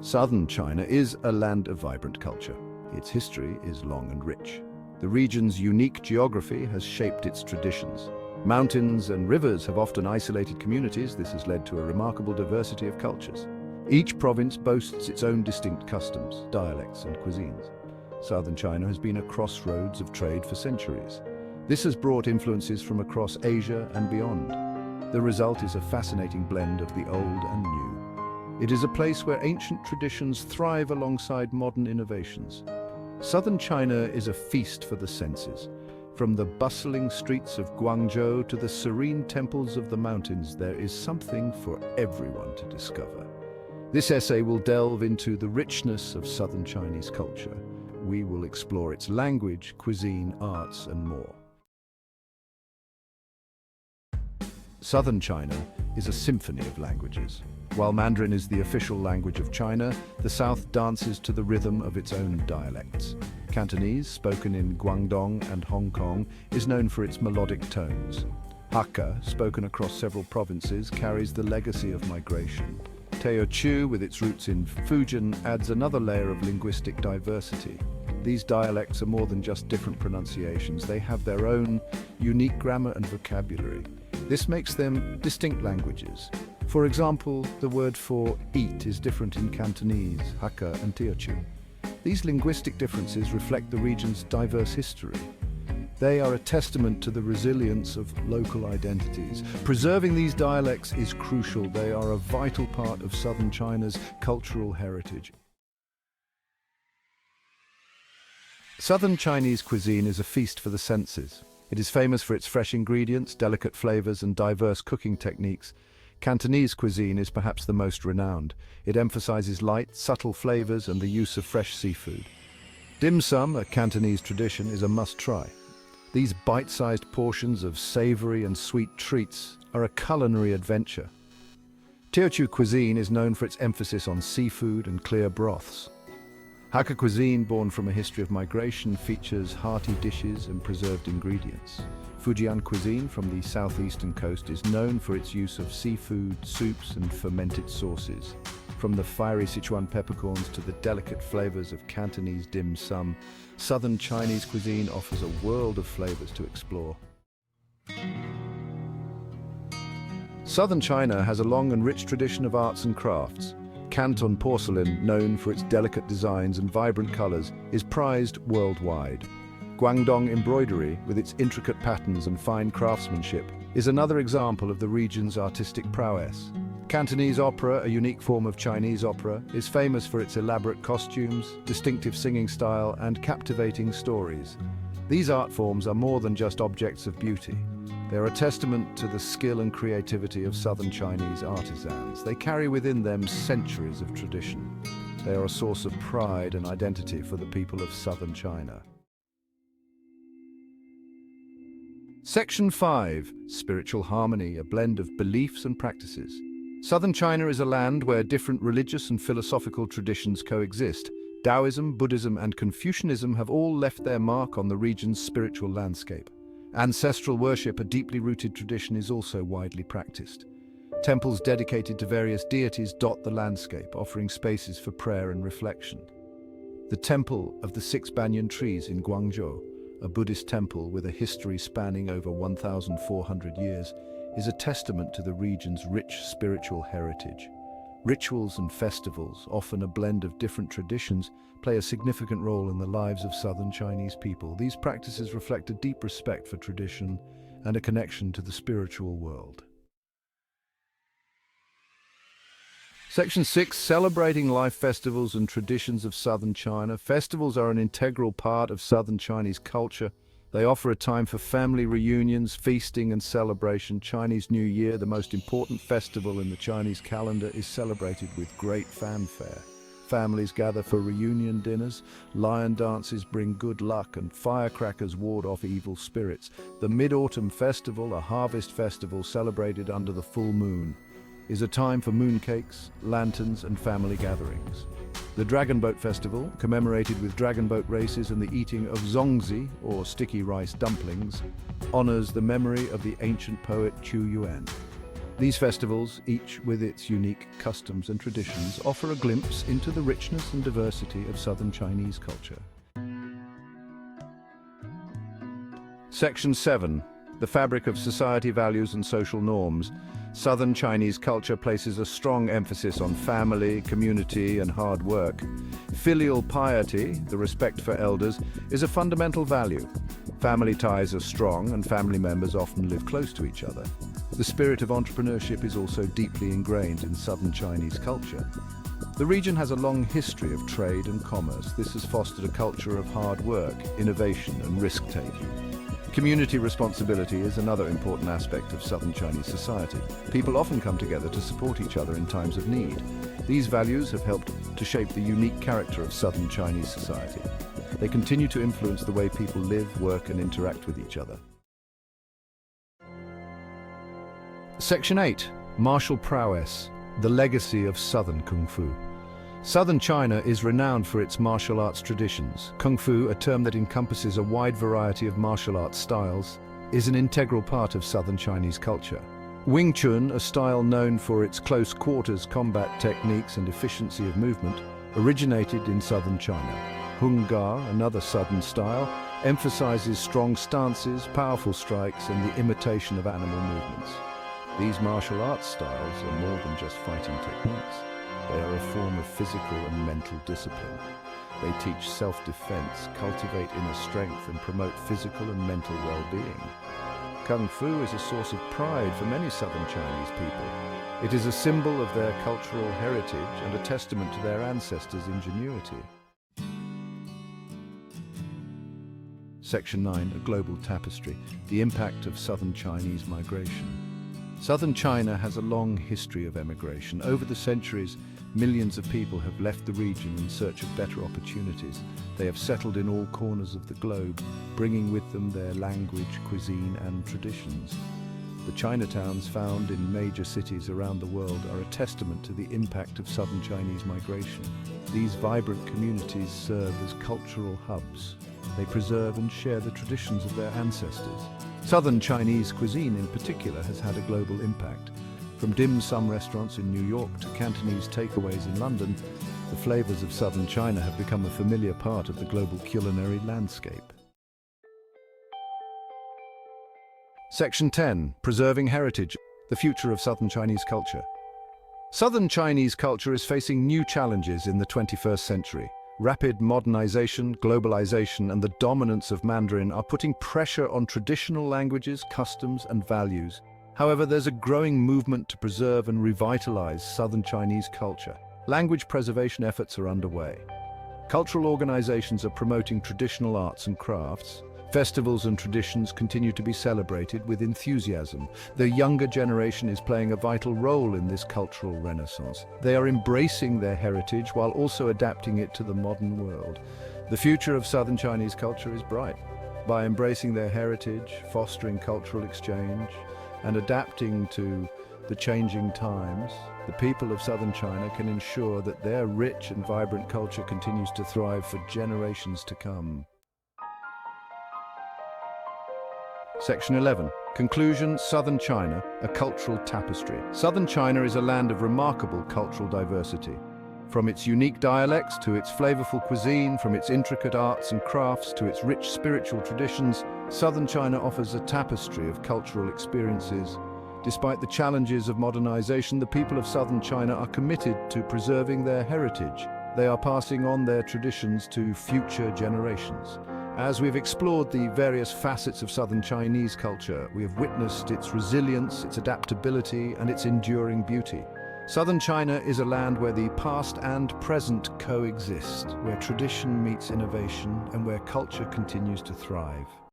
Southern China is a land of vibrant culture. Its history is long and rich. The region's unique geography has shaped its traditions. Mountains and rivers have often isolated communities. This has led to a remarkable diversity of cultures. Each province boasts its own distinct customs, dialects, and cuisines. Southern China has been a crossroads of trade for centuries. This has brought influences from across Asia and beyond. The result is a fascinating blend of the old and new. It is a place where ancient traditions thrive alongside modern innovations. Southern China is a feast for the senses. From the bustling streets of Guangzhou to the serene temples of the mountains, there is something for everyone to discover. This essay will delve into the richness of Southern Chinese culture. We will explore its language, cuisine, arts, and more. Southern China is a symphony of languages. While Mandarin is the official language of China, the South dances to the rhythm of its own dialects. Cantonese, spoken in Guangdong and Hong Kong, is known for its melodic tones. Hakka, spoken across several provinces, carries the legacy of migration. Teochew, with its roots in Fujian, adds another layer of linguistic diversity. These dialects are more than just different pronunciations. They have their own unique grammar and vocabulary. This makes them distinct languages. For example, the word for eat is different in Cantonese, Hakka, and Teochew. These linguistic differences reflect the region's diverse history. They are a testament to the resilience of local identities. Preserving these dialects is crucial. They are a vital part of Southern China's cultural heritage. Southern Chinese cuisine is a feast for the senses. It is famous for its fresh ingredients, delicate flavors, and diverse cooking techniques. Cantonese cuisine is perhaps the most renowned. It emphasizes light, subtle flavors and the use of fresh seafood. Dim sum, a Cantonese tradition, is a must-try. These bite-sized portions of savory and sweet treats are a culinary adventure. Teochew cuisine is known for its emphasis on seafood and clear broths. Hakka cuisine, born from a history of migration, features hearty dishes and preserved ingredients. Fujian cuisine from the southeastern coast is known for its use of seafood, soups, and fermented sauces. From the fiery Sichuan peppercorns to the delicate flavors of Cantonese dim sum, Southern Chinese cuisine offers a world of flavors to explore. Southern China has a long and rich tradition of arts and crafts. Canton porcelain, known for its delicate designs and vibrant colors, is prized worldwide. Guangdong embroidery, with its intricate patterns and fine craftsmanship, is another example of the region's artistic prowess. Cantonese opera, a unique form of Chinese opera, is famous for its elaborate costumes, distinctive singing style, and captivating stories. These art forms are more than just objects of beauty. They are a testament to the skill and creativity of Southern Chinese artisans. They carry within them centuries of tradition. They are a source of pride and identity for the people of Southern China. Section 5. Spiritual harmony, a blend of beliefs and practices. Southern China is a land where different religious and philosophical traditions coexist. Taoism, Buddhism, and Confucianism have all left their mark on the region's spiritual landscape. Ancestral worship, a deeply rooted tradition, is also widely practiced. Temples dedicated to various deities dot the landscape, offering spaces for prayer and reflection. The Temple of the Six Banyan Trees in Guangzhou, a Buddhist temple with a history spanning over 1,400 years, is a testament to the region's rich spiritual heritage. Rituals and festivals, often a blend of different traditions, play a significant role in the lives of Southern Chinese people. These practices reflect a deep respect for tradition and a connection to the spiritual world. Section 6. Celebrating life festivals and traditions of Southern China. Festivals are an integral part of Southern Chinese culture. They offer a time for family reunions, feasting, and celebration. Chinese New Year, the most important festival in the Chinese calendar, is celebrated with great fanfare. Families gather for reunion dinners, lion dances bring good luck, and firecrackers ward off evil spirits. The Mid-Autumn Festival, a harvest festival celebrated under the full moon, is a time for mooncakes, lanterns, and family gatherings. The Dragon Boat Festival, commemorated with dragon boat races and the eating of zongzi, or sticky rice dumplings, honors the memory of the ancient poet Chu Yuan. These festivals, each with its unique customs and traditions, offer a glimpse into the richness and diversity of Southern Chinese culture. Section 7. The fabric of society values and social norms. Southern Chinese culture places a strong emphasis on family, community, and hard work. Filial piety, the respect for elders, is a fundamental value. Family ties are strong and family members often live close to each other. The spirit of entrepreneurship is also deeply ingrained in Southern Chinese culture. The region has a long history of trade and commerce. This has fostered a culture of hard work, innovation, and risk-taking. Community responsibility is another important aspect of Southern Chinese society. People often come together to support each other in times of need. These values have helped to shape the unique character of Southern Chinese society. They continue to influence the way people live, work, and interact with each other. Section 8. Martial prowess, the legacy of Southern Kung Fu. Southern China is renowned for its martial arts traditions. Kung Fu, a term that encompasses a wide variety of martial arts styles, is an integral part of Southern Chinese culture. Wing Chun, a style known for its close quarters combat techniques and efficiency of movement, originated in Southern China. Hung Ga, another Southern style, emphasizes strong stances, powerful strikes, and the imitation of animal movements. These martial arts styles are more than just fighting techniques. They are a form of physical and mental discipline. They teach self-defense, cultivate inner strength, and promote physical and mental well-being. Kung Fu is a source of pride for many Southern Chinese people. It is a symbol of their cultural heritage and a testament to their ancestors' ingenuity. Section 9. A Global Tapestry, the impact of Southern Chinese migration. Southern China has a long history of emigration. Over the centuries, millions of people have left the region in search of better opportunities. They have settled in all corners of the globe, bringing with them their language, cuisine, and traditions. The Chinatowns found in major cities around the world are a testament to the impact of Southern Chinese migration. These vibrant communities serve as cultural hubs. They preserve and share the traditions of their ancestors. Southern Chinese cuisine in particular has had a global impact. From dim sum restaurants in New York to Cantonese takeaways in London, the flavors of Southern China have become a familiar part of the global culinary landscape. Section 10. Preserving heritage, the future of Southern Chinese culture. Southern Chinese culture is facing new challenges in the 21st century. Rapid modernization, globalization, and the dominance of Mandarin are putting pressure on traditional languages, customs, and values. However, there's a growing movement to preserve and revitalize Southern Chinese culture. Language preservation efforts are underway. Cultural organizations are promoting traditional arts and crafts. Festivals and traditions continue to be celebrated with enthusiasm. The younger generation is playing a vital role in this cultural renaissance. They are embracing their heritage while also adapting it to the modern world. The future of Southern Chinese culture is bright. By embracing their heritage, fostering cultural exchange, and adapting to the changing times, the people of Southern China can ensure that their rich and vibrant culture continues to thrive for generations to come. Section 11. Conclusion. Southern China, a cultural tapestry. Southern China is a land of remarkable cultural diversity. From its unique dialects to its flavorful cuisine, from its intricate arts and crafts to its rich spiritual traditions, Southern China offers a tapestry of cultural experiences. Despite the challenges of modernization, the people of Southern China are committed to preserving their heritage. They are passing on their traditions to future generations. As we've explored the various facets of Southern Chinese culture, we have witnessed its resilience, its adaptability, and its enduring beauty. Southern China is a land where the past and present coexist, where tradition meets innovation, and where culture continues to thrive.